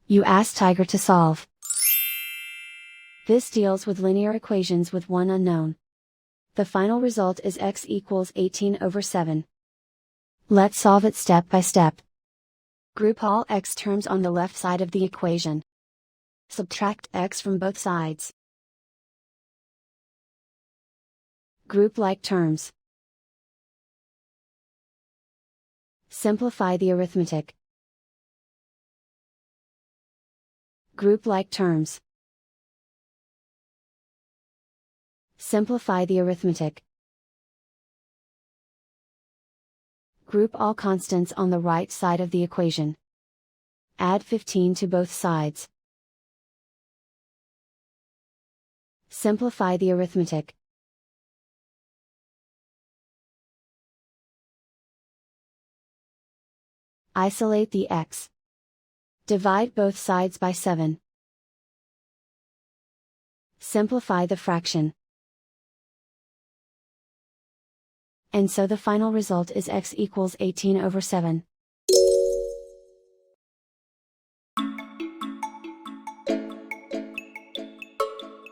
You ask Tiger to solve. This deals with linear equations with one unknown. The final result is x equals 18/7. Let's solve it step by step. Group all x terms on the left side of the equation. Subtract x from both sides. Group like terms. Simplify the arithmetic. Group like terms. Simplify the arithmetic. Group all constants on the right side of the equation. Add 15 to both sides. Simplify the arithmetic. Isolate the x. Divide both sides by 7. Simplify the fraction. And so the final result is x equals 18/7.